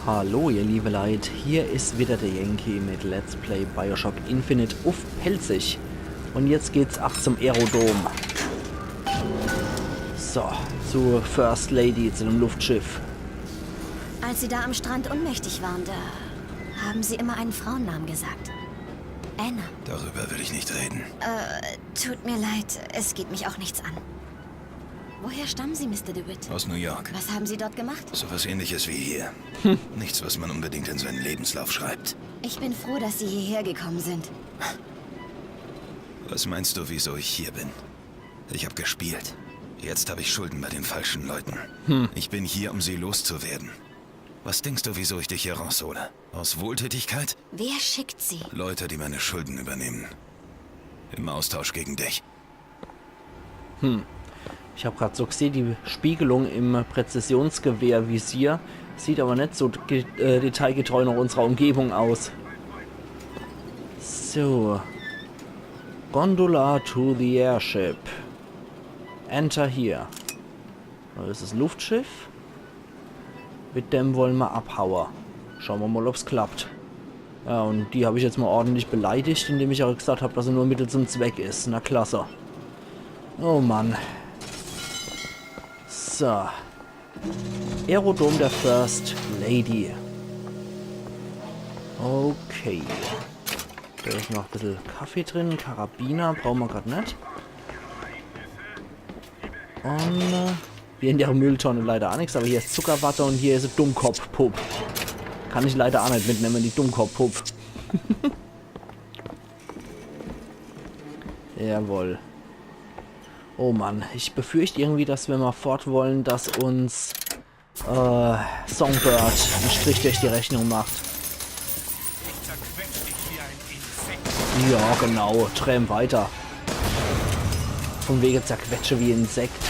Hallo ihr liebe Leute, hier ist wieder der Yankee mit Let's Play Bioshock Infinite auf Pelzig. Und jetzt geht's ab zum Aerodom. So, zur First Lady, zu dem Luftschiff. Als Sie da am Strand ohnmächtig waren, da haben Sie immer einen Frauennamen gesagt. Anna. Darüber will ich nicht reden. Tut mir leid, es geht mich auch nichts an. Woher stammen Sie, Mr. DeWitt? Aus New York. Was haben Sie dort gemacht? So was Ähnliches wie hier. Nichts, was man unbedingt in seinen Lebenslauf schreibt. Ich bin froh, dass Sie hierher gekommen sind. Was meinst du, wieso ich hier bin? Ich habe gespielt. Jetzt habe ich Schulden bei den falschen Leuten. Ich bin hier, um sie loszuwerden. Was denkst du, wieso ich dich hier raushole? Aus Wohltätigkeit? Wer schickt Sie? Leute, die meine Schulden übernehmen. Im Austausch gegen dich. Ich habe gerade so gesehen, die Spiegelung im Präzisionsgewehr-Visier sieht aber nicht so detailgetreu nach unserer Umgebung aus. So. Gondola to the airship. Enter here. Das ist das Luftschiff. Mit dem wollen wir abhauen. Schauen wir mal, ob es klappt. Ja, und die habe ich jetzt mal ordentlich beleidigt, indem ich auch gesagt habe, dass er nur Mittel zum Zweck ist. Na klasse. Oh Mann. So. Aerodom der First Lady. Okay. Da ist noch ein bisschen Kaffee drin. Karabiner brauchen wir gerade nicht. Und hier in der Mülltonne leider auch nichts, aber hier ist Zuckerwatte und hier ist ein Dummkopf-Pup. Kann ich leider auch nicht mitnehmen, die Dummkopf-Pup. Jawohl. Oh Mann, ich befürchte irgendwie, dass wir mal fort wollen, dass uns Songbird einen Strich durch die Rechnung macht. Ja, genau, träum weiter. Von wegen zerquetsche wie ein Insekt.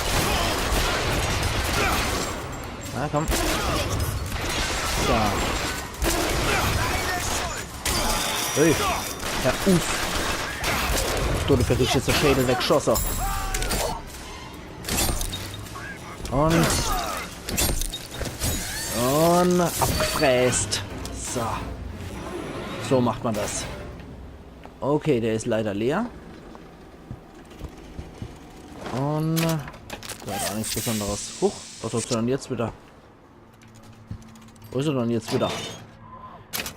Na komm. So. Hey. Ja, uff. Du verrückst jetzt der Schädel weggeschossen. Und abgefräst. So. So macht man das. Okay, der ist leider leer. Und da ist auch nichts Besonderes. Huch, was sollst du denn jetzt wieder? Wo ist er denn jetzt wieder?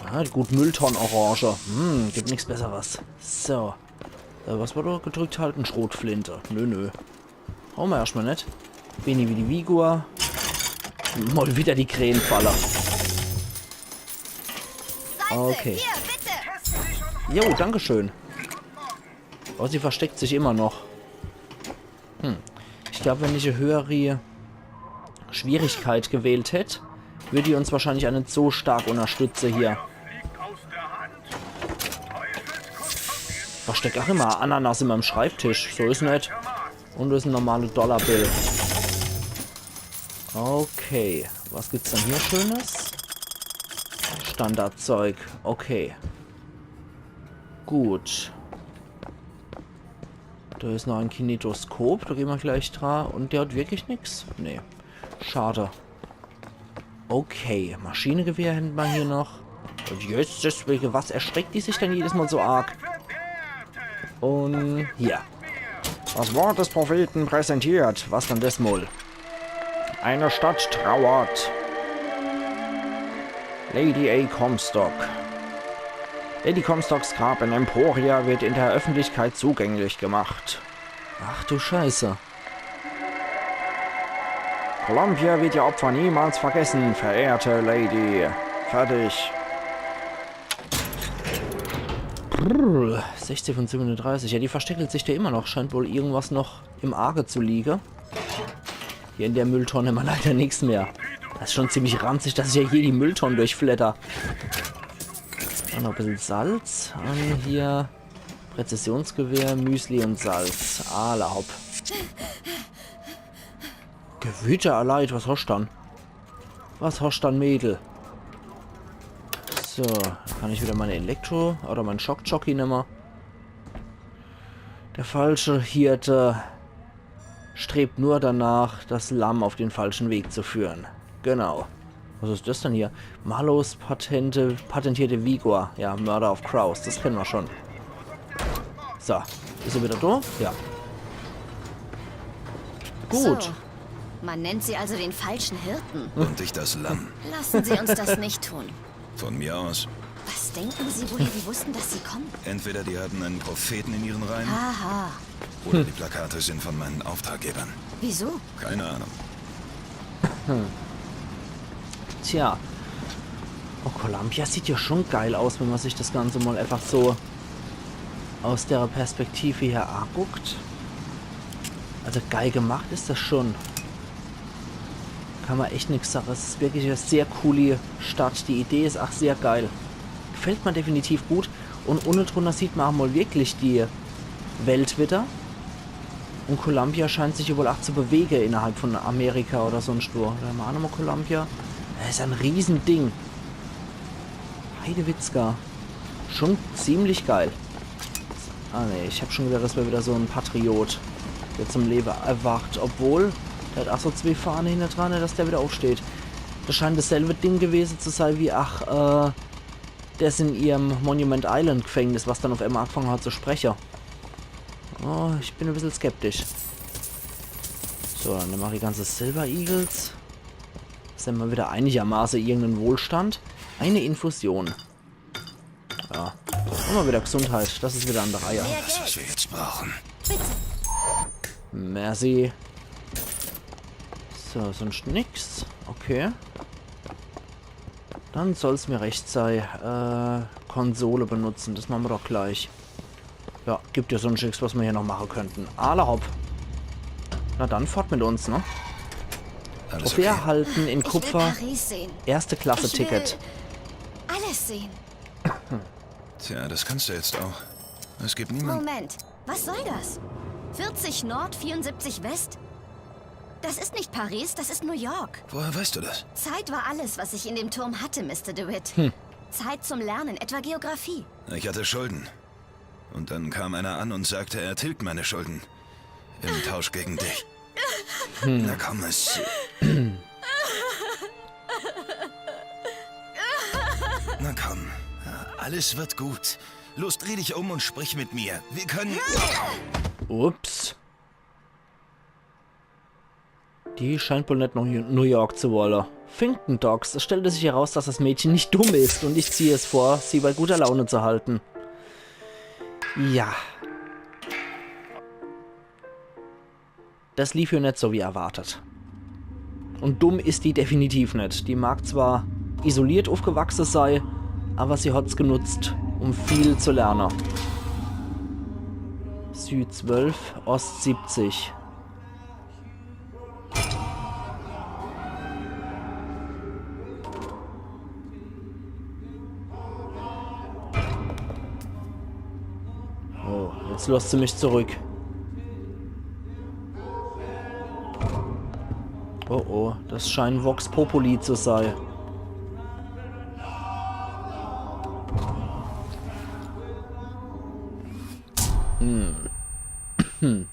Ah, gut, Mülltonnen-Orange. Gibt nichts Besseres. So. Was war da gedrückt halten? Schrotflinte. Nö. Hauen wir erstmal nicht. Wenig wie die Vigor. Mal wieder die Krähenfaller. Okay. Jo, dankeschön. Oh, sie versteckt sich immer noch. Ich glaube, wenn ich eine höhere Schwierigkeit gewählt hätte, würde die uns wahrscheinlich auch nicht so stark unterstützen hier. Versteckt auch immer Ananas in meinem Schreibtisch. So ist nicht. Und das ist ein normaler Dollarbill. Okay. Was gibt's denn hier Schönes? Standardzeug. Okay. Gut. Da ist noch ein Kinetoskop. Da gehen wir gleich dran. Und der hat wirklich nichts? Nee. Schade. Okay. Maschinengewehr hätten wir hier noch. Und jetzt deswegen, was erschreckt die sich denn jedes Mal so arg? Und hier. Das Wort des Propheten präsentiert. Was denn das mal? Eine Stadt trauert. Lady A. Comstock. Lady Comstocks Grab in Emporia wird in der Öffentlichkeit zugänglich gemacht. Ach du Scheiße. Columbia wird ihr Opfer niemals vergessen, verehrte Lady. Fertig. 60 von 37. Ja, die versteckelt sich da immer noch. Scheint wohl irgendwas noch im Arge zu liegen. Hier in der Mülltonne immer leider nichts mehr. Das ist schon ziemlich ranzig, dass ich ja hier die Mülltonne durchflatter. Und noch ein bisschen Salz. Und hier Präzisionsgewehr, Müsli und Salz. Hopp. Gewüter erleid, was hast du dann? Was hast du dann, Mädel? So, kann ich wieder meine Elektro- oder meinen Schockjockey nehmen. Der falsche Hirte strebt nur danach, das Lamm auf den falschen Weg zu führen. Genau. Was ist das denn hier? Marlows patentierte Vigor. Ja, Murder of Crows. Das kennen wir schon. So. Ist er wieder da? Ja. Gut. So. Man nennt sie also den falschen Hirten. Und ich das Lamm. Lassen Sie uns das nicht tun. Von mir aus. Was denken Sie, woher die wussten, dass sie kommen? Entweder die hatten einen Propheten in ihren Reihen, Aha. oder die Plakate sind von meinen Auftraggebern. Wieso? Keine Ahnung. Tja. Oh, Columbia sieht ja schon geil aus, wenn man sich das Ganze mal einfach so aus der Perspektive hier anguckt. Also geil gemacht ist das schon. Kann man echt nichts sagen. Es ist wirklich eine sehr coole Stadt. Die Idee ist auch sehr geil. Gefällt mir definitiv gut. Und unten drunter sieht man auch mal wirklich die Welt wieder. Und Columbia scheint sich wohl auch zu bewegen innerhalb von Amerika oder sonst wo. Da haben wir auch nochmal Columbia. Das ist ein Riesending. Heidewitzka. Schon ziemlich geil. Ah ne, ich habe schon gedacht, das wäre wieder so ein Patriot, der zum Leben erwacht. Obwohl, der hat auch so 2 Fahnen hinter dran, dass der wieder aufsteht. Das scheint dasselbe Ding gewesen zu sein wie, das in ihrem Monument Island Gefängnis, was dann auf einmal angefangen hat zu sprechen. Oh, ich bin ein bisschen skeptisch. So, dann nehmen wir die ganze Silver Eagles. Jetzt haben wir wieder einigermaßen irgendeinen Wohlstand. Eine Infusion. Ja. Und mal wieder Gesundheit. Das ist wieder an der Reihe. Das, was wir jetzt brauchen. Merci. So, sonst nix. Okay. Dann soll es mir recht sein. Konsole benutzen. Das machen wir doch gleich. Ja, gibt ja sonst nichts, was wir hier noch machen könnten. Alle hopp. Na dann, fort mit uns, ne? Alles Trophäe okay. erhalten in Kupfer. Ich will Paris sehen. Erste Klasse Ich will Ticket. alles sehen. Tja, das kannst du jetzt auch. Es gibt niemanden. Moment, was soll das? 40 Nord, 74 West? Das ist nicht Paris, das ist New York. Woher weißt du das? Zeit war alles, was ich in dem Turm hatte, Mr. DeWitt. Zeit zum Lernen, etwa Geografie. Ich hatte Schulden. Und dann kam einer an und sagte, er tilgt meine Schulden. Im Tausch gegen dich. Na komm, Na komm, alles wird gut. Los, dreh dich um und sprich mit mir. Wir können... Ups. Die scheint wohl nicht nach New York zu wollen. Finkton Dogs. Es stellte sich heraus, dass das Mädchen nicht dumm ist und ich ziehe es vor, sie bei guter Laune zu halten. Ja. Das lief ja nicht so wie erwartet. Und dumm ist die definitiv nicht. Die mag zwar isoliert aufgewachsen sein, aber sie hat's genutzt, um viel zu lernen. Süd 12, Ost 70. Oh, jetzt lässt sie mich zurück. Oh oh, das scheint Vox Populi zu sein.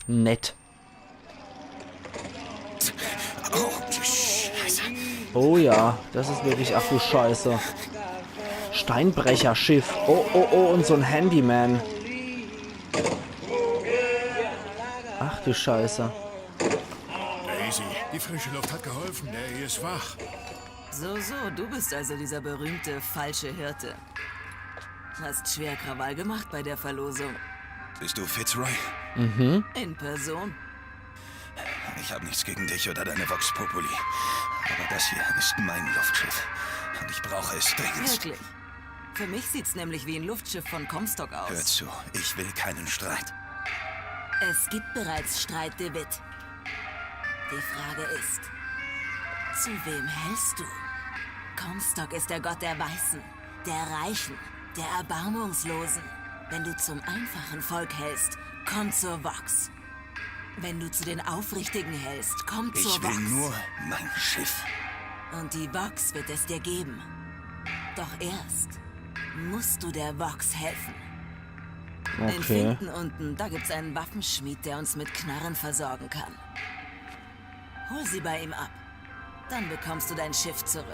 Nett. Oh, Scheiße. Oh ja, das ist wirklich, ach du Scheiße. Steinbrecherschiff. Oh, oh, oh, und so ein Handyman. Ach du Scheiße. Daisy, die frische Luft hat geholfen. Der hier ist wach. So, du bist also dieser berühmte falsche Hirte. Hast schwer Krawall gemacht bei der Verlosung. Bist du Fitzroy? In Person. Ich habe nichts gegen dich oder deine Vox Populi. Aber das hier ist mein Luftschiff. Und ich brauche es dringend. Wirklich. Für mich sieht's nämlich wie ein Luftschiff von Comstock aus. Hör zu, ich will keinen Streit. Es gibt bereits Streit, DeWitt. Die Frage ist, zu wem hältst du? Comstock ist der Gott der Weißen, der Reichen, der Erbarmungslosen. Wenn du zum einfachen Volk hältst, komm zur Vox. Wenn du zu den Aufrichtigen hältst, komm zur Ich Vox. will nur mein Schiff. Und die Vox wird es dir geben. Doch erst musst du der Vox helfen. In Okay. Finkton unten, da gibt's einen Waffenschmied, der uns mit Knarren versorgen kann. Hol sie bei ihm ab. Dann bekommst du dein Schiff zurück.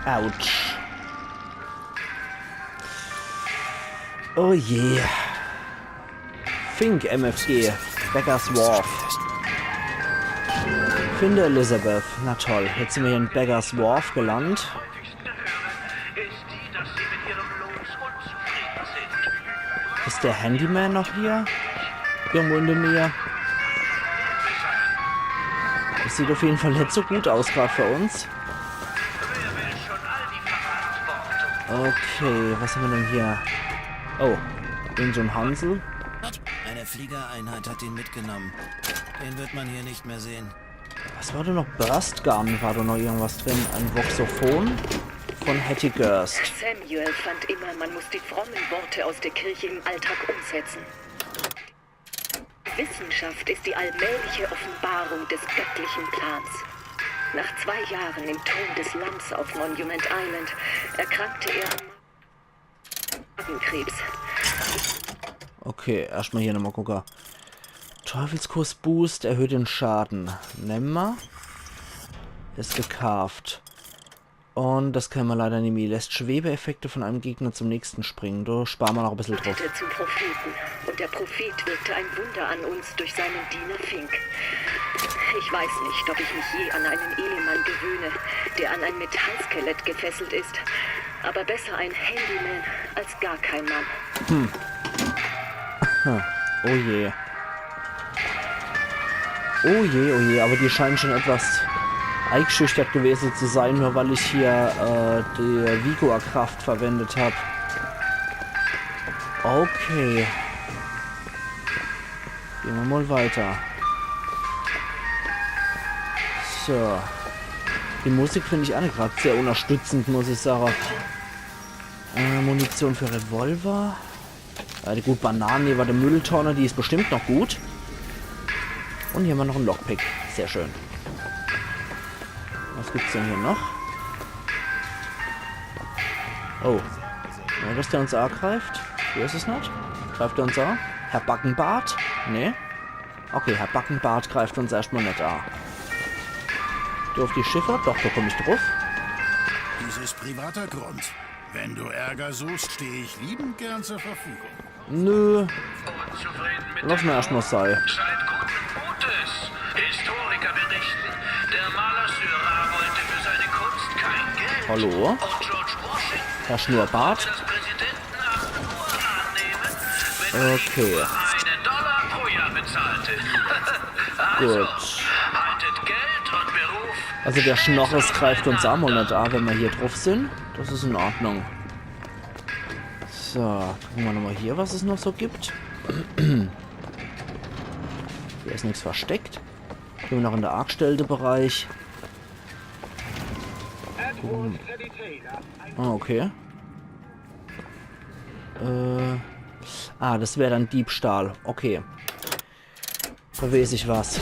Autsch. Oh je. Fink MFG. Beggars Wharf. Finde Elizabeth. Na toll. Jetzt sind wir hier in Beggars Wharf gelandet. Ist der Handyman noch hier? Irgendwo in der Nähe. Das sieht auf jeden Fall nicht so gut aus, gerade für uns. Okay, was haben wir denn hier? Oh, irgend so ein Hansel. Eine Fliegereinheit hat ihn mitgenommen. Den wird man hier nicht mehr sehen. Was war da noch? Burst Gun war da noch irgendwas drin. Ein Voxophon von Hattie Gerst. Samuel fand immer, man muss die frommen Worte aus der Kirche im Alltag umsetzen. Wissenschaft ist die allmähliche Offenbarung des göttlichen Plans. Nach 2 Jahren im Turm des Lamms auf Monument Island erkrankte er an Magenkrebs. Okay, erstmal hier nochmal gucken. Teufelskurs Boost erhöht den Schaden. Nehmen wir. Ist gecarved. Und das können wir leider nicht mehr. Lässt Schwebeeffekte von einem Gegner zum nächsten springen. Da sparen wir noch ein bisschen drauf. Zum Propheten. Und der Prophet wirkte ein Wunder an uns durch seinen Diener Fink. Ich weiß nicht, ob ich mich je an einen Ehemann gewöhne, der an ein Metallskelett gefesselt ist. Aber besser ein Handyman als gar kein Mann. Oh je. Oh je, oh je. Aber die scheinen schon etwas eingeschüchtert gewesen zu sein, nur weil ich hier die Vigor-Kraft verwendet habe. Okay. Gehen wir mal weiter. So. Die Musik finde ich auch nicht gerade sehr unterstützend, muss ich sagen. Munition für Revolver. Die gut Bananen, hier war der Mülltonne, die ist bestimmt noch gut. Und hier haben wir noch einen Lockpick. Sehr schön. Was gibt's denn hier noch? Oh. Ja, dass der uns angreift? Hier ist es nicht. Greift er uns an? Herr Backenbart? Nee. Okay, Herr Backenbart greift uns erstmal nicht an. Du auf die Schiffe? Doch, da komme ich drauf. Dies ist privater Grund. Wenn du Ärger suchst, stehe ich liebend gern zur Verfügung. Nö. Lass mal erstmal sein. Seid guten Mutes. Historiker berichten, der Maler Seurat wollte für seine Kunst kein Geld. Hallo? Und George Washington Herr Schnurrbart. das Präsidenten 8 Uhr annehmen, wenn er Okay. ihm $1 pro Jahr bezahlte. Also, Gut. haltet Geld und Beruf. Also der Schnorres greift uns an und nicht an, wenn wir hier drauf sind. Das ist in Ordnung. So, gucken wir nochmal hier, was es noch so gibt. Hier ist nichts versteckt. Gehen wir noch in der Argstellte-Bereich. Ah, okay. Das wäre dann Diebstahl. Okay. Da weiß ich was.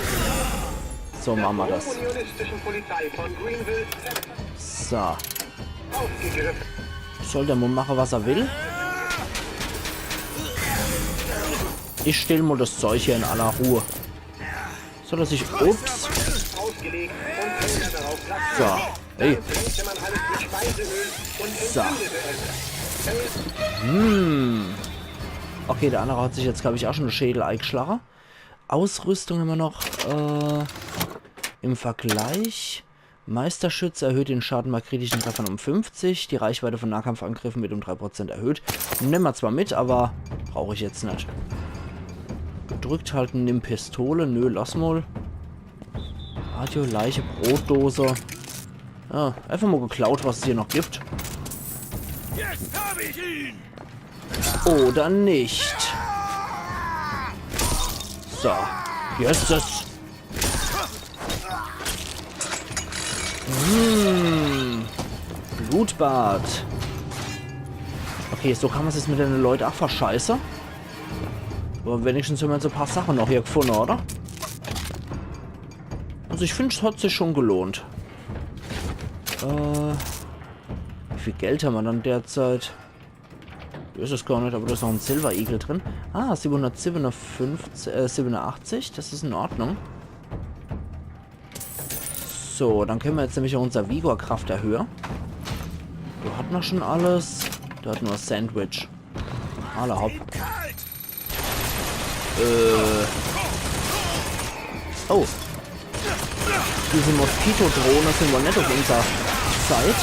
So machen wir das. So. Soll der Mann machen, was er will? Ich stelle mal das Zeug hier in aller Ruhe. Soll er sich... Ups. So. Hey. So. Okay, der andere hat sich jetzt, glaube ich, auch schon eine Schädel eingeschlagen. Ausrüstung haben wir noch im Vergleich. Meisterschütze erhöht den Schaden bei kritischen Treffern um 50. Die Reichweite von Nahkampfangriffen wird um 3% erhöht. Nehmen wir zwar mit, aber brauche ich jetzt nicht. Gedrückt halten, nimm Pistole. Nö, lass mal. Radio, Leiche, Brotdose. Ja, einfach mal geklaut, was es hier noch gibt. Jetzt habe ich ihn! Oder nicht. So. Jetzt ist es. Blutbad. Okay, so kann man es jetzt mit den Leuten auch verscheißen. Aber wenigstens haben wir jetzt ein paar Sachen noch hier gefunden, oder? Also ich finde, es hat sich schon gelohnt. Wie viel Geld haben wir dann derzeit? Das ist es gar nicht, aber da ist noch ein Silver Eagle drin. Ah, 787, das ist in Ordnung. So, dann können wir jetzt nämlich auch unser Vigor-Kraft erhöhen. Du hat noch schon alles. Du hat nur Sandwich. Alle hopp. Oh. Diese Moskito-Drohne sind wohl nicht auf unserer Zeit.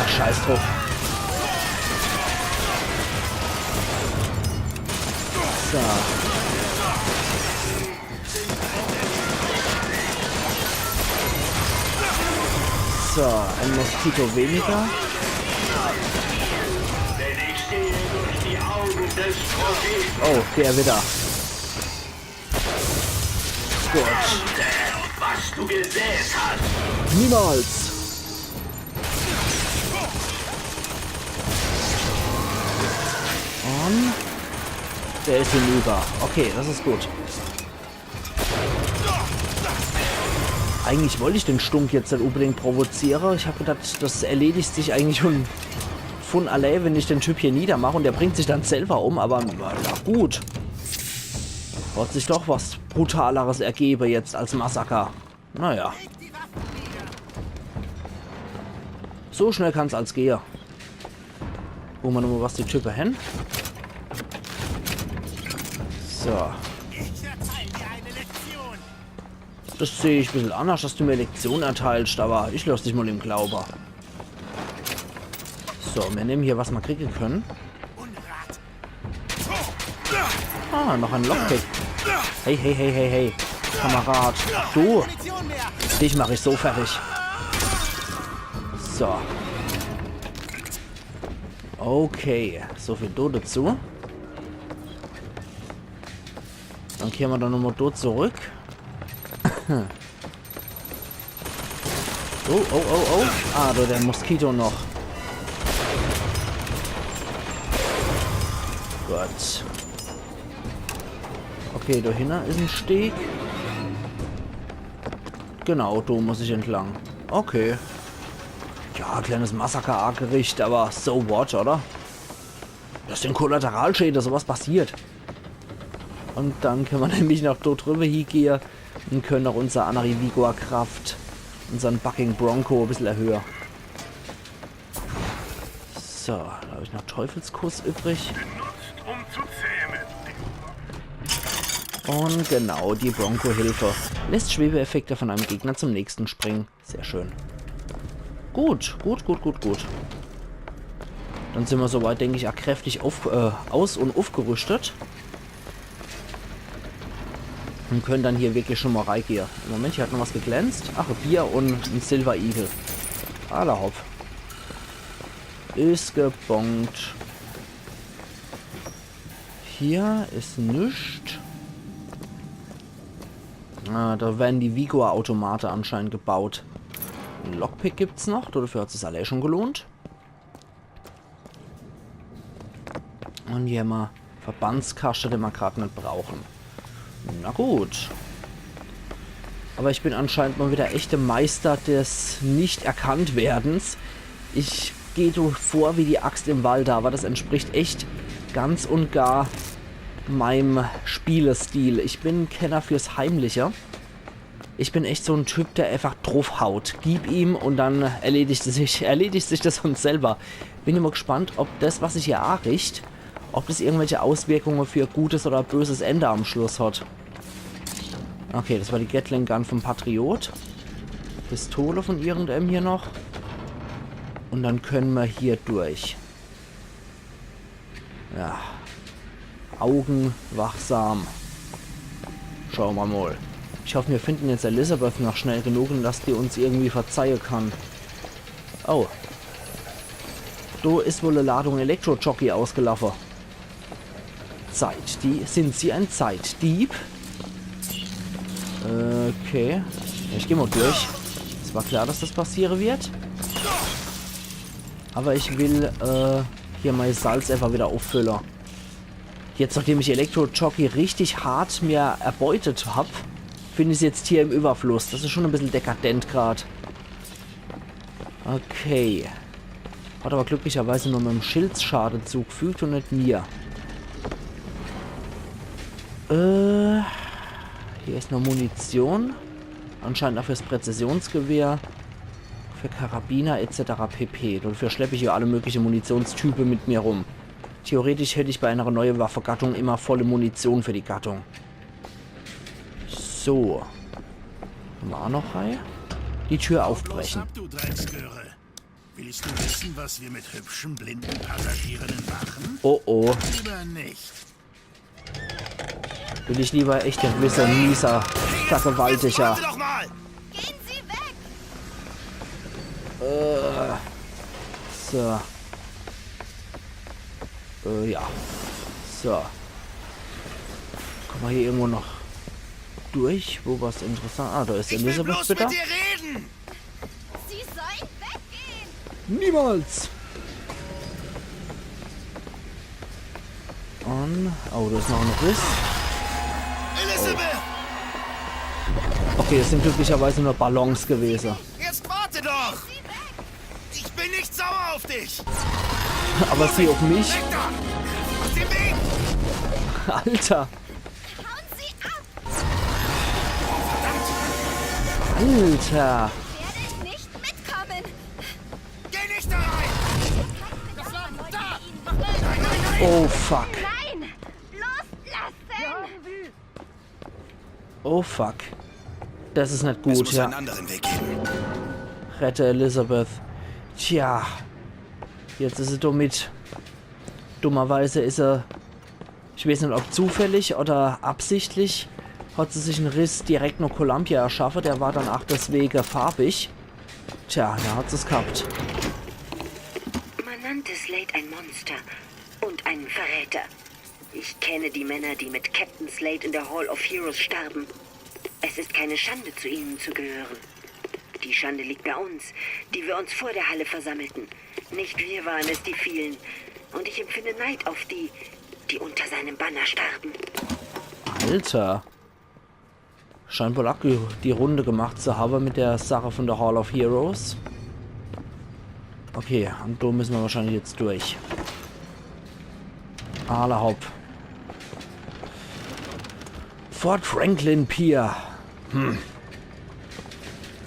Ach, scheiß drauf. So. So, ein Moskito weniger. Oh, der wieder. Gut. Was du gesät hast. Niemals. Und der ist hinüber. Okay, das ist gut. Eigentlich wollte ich den Stunk jetzt nicht unbedingt provozieren. Ich habe gedacht, das erledigt sich eigentlich schon von allein, wenn ich den Typ hier niedermache und der bringt sich dann selber um. Aber na gut. Hat sich doch was Brutaleres ergeben jetzt als Massaker. Naja. So schnell kann es als gehen. Gucken wir nochmal, was die Typen hin. So. Das sehe ich ein bisschen anders, dass du mir Lektion erteilst, aber ich lasse dich mal im Glauben. So, wir nehmen hier, was wir kriegen können. Ah, noch ein Lockpick. Hey, hey, hey, hey, hey. Kamerad. Du. Dich mache ich so fertig. So. Okay. So viel do dazu. Dann kehren wir dann nochmal dort zurück. Oh, oh, oh, oh. Ah, da der Moskito noch. Gut. Okay, da hinten ist ein Steg. Genau, da muss ich entlang. Okay. Ja, kleines Massaker-Gericht, aber so what, oder? Das sind Kollateralschäden, sowas passiert. Und dann können wir nämlich noch dort drüber hingehen und können auch unser Anari Vigor-Kraft, unseren Bucking Bronco ein bisschen erhöhen. So, da habe ich noch Teufelskuss übrig. Und genau, die Bronco-Hilfe lässt Schwebeeffekte von einem Gegner zum nächsten springen. Sehr schön. Gut, gut, gut, gut, gut. Dann sind wir soweit, denke ich, auch kräftig aus- und aufgerüstet. Und können dann hier wirklich schon mal reingehen. Moment, hier hat noch was geglänzt. Ach, ein Bier und ein Silver Eagle. Aller hopp. Ist gebongt. Hier ist nichts. Ah, da werden die Vigor-Automate anscheinend gebaut. Ein Lockpick gibt's noch. Dafür hat es sich alle schon gelohnt. Und hier haben wir Verbandskaste, den wir gerade nicht brauchen. Na gut. Aber ich bin anscheinend mal wieder echte Meister des Nicht-Erkannt-Werdens. Ich gehe so vor wie die Axt im Wald, aber das entspricht echt ganz und gar meinem Spielestil. Ich bin ein Kenner fürs Heimliche. Ich bin echt so ein Typ, der einfach draufhaut. Gib ihm und dann erledigt sich das von selber. Bin immer gespannt, ob das, was sich hier anricht, ob das irgendwelche Auswirkungen für gutes oder böses Ende am Schluss hat. Okay, das war die Gatling Gun vom Patriot. Pistole von irgendeinem hier noch. Und dann können wir hier durch. Ja. Augen wachsam. Schauen wir mal. Ich hoffe, wir finden jetzt Elizabeth noch schnell genug und dass die uns irgendwie verzeihen kann. Oh. Da ist wohl eine Ladung Elektro-Jockey ausgelaufen. Sind sie ein Zeitdieb? Okay. Ich gehe mal durch. Es war klar, dass das passieren wird. Aber ich will hier mein Salz einfach wieder auffüllen. Jetzt, nachdem ich Elektro-Jockey richtig hart mir erbeutet habe, finde ich es jetzt hier im Überfluss. Das ist schon ein bisschen dekadent gerade. Okay. Hat aber glücklicherweise nur meinem Schildsschaden zugefügt und nicht mir. Hier ist noch Munition. Anscheinend auch fürs Präzisionsgewehr. Für Karabiner etc. pp. Dafür schleppe ich hier alle möglichen Munitionstypen mit mir rum. Theoretisch hätte ich bei einer neuen Waffengattung immer volle Munition für die Gattung. So. Haben wir auch noch rein? Die Tür aufbrechen. Bloß ab, du Drecksgöre. Willst du wissen, was wir mit hübschen, blinden Passagierinnen machen? Oh oh. Lieber nicht. Will ich lieber echt ein gewisser, mieser, vergewaltiger. Doch mal! Gehen Sie weg! So. Ja. So. Kommen wir hier irgendwo noch durch? Wo was interessant? Ah, da ist Ich will Elizabeth, bloß bitte. mit dir reden! Sie sollen weggehen! Niemals! Und... Oh, da ist noch ein Riss. Elizabeth! Okay, das sind glücklicherweise nur Ballons gewesen. Jetzt warte doch! Ich bin nicht sauer auf dich! Aber sie auf mich? Weg da! Aus dem Weg! Alter! Hauen Sie ab! Alter! Werde ich nicht mitkommen! Geh nicht da rein! Oh, fuck. Nein! Loslassen! Oh, fuck. Das ist nicht Es gut, muss einen ja. anderen Weg geben. Rette Elizabeth. Tja. Jetzt ist sie damit. Dummerweise ist er... Ich weiß nicht, ob zufällig oder absichtlich hat sie sich einen Riss direkt noch Columbia erschaffen. Der war dann auch deswegen farbig. Tja, da hat sie es gehabt. Man nannte Slade ein Monster und einen Verräter. Ich kenne die Männer, die mit Captain Slade in der Hall of Heroes starben. Es ist keine Schande, zu ihnen zu gehören. Die Schande liegt bei uns, die wir uns vor der Halle versammelten. Nicht wir waren es, die fielen. Und ich empfinde Neid auf die, die unter seinem Banner starben. Alter. Scheint wohl auch die Runde gemacht zu haben mit der Sache von der Hall of Heroes. Okay, und da müssen wir wahrscheinlich jetzt durch. Alle hopp. Fort Franklin Pier.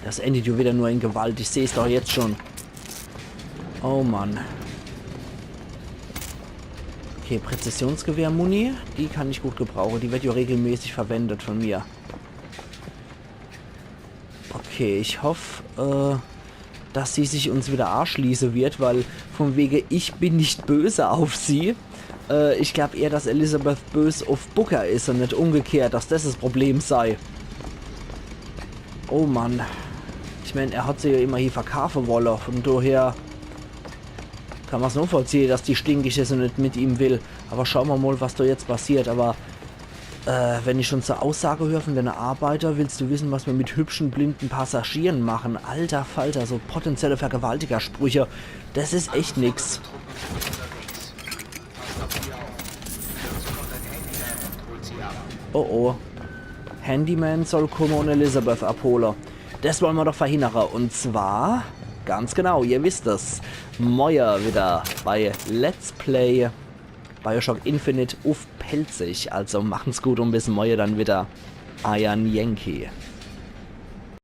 Das endet ja wieder nur in Gewalt. Ich sehe es doch jetzt schon. Oh Mann. Okay, Präzisionsgewehr-Muni. Die kann ich gut gebrauchen. Die wird ja regelmäßig verwendet von mir. Okay, ich hoffe, dass sie sich uns wieder anschließen wird, weil von wegen ich bin nicht böse auf sie. Ich glaube eher, dass Elizabeth böse auf Booker ist und nicht umgekehrt, dass das das Problem sei. Oh Mann. Ich meine, er hat sie ja immer hier verkaufen wollen. Von daher kann man es nur vollziehen, dass die stinkig ist und nicht mit ihm will. Aber schauen wir mal, was da jetzt passiert. Aber wenn ich schon zur Aussage höre von deiner Arbeiter, willst du wissen, was wir mit hübschen, blinden Passagieren machen? Alter Falter, so potenzielle Vergewaltigersprüche. Das ist echt nix. Oh oh. Handyman soll kommen und Elizabeth abholen. Das wollen wir doch verhindern. Und zwar, ganz genau, ihr wisst es, Moyer wieder bei Let's Play Bioshock Infinite auf Pelzig. Also machen's gut und bis Moyer dann wieder. Iron Yankee.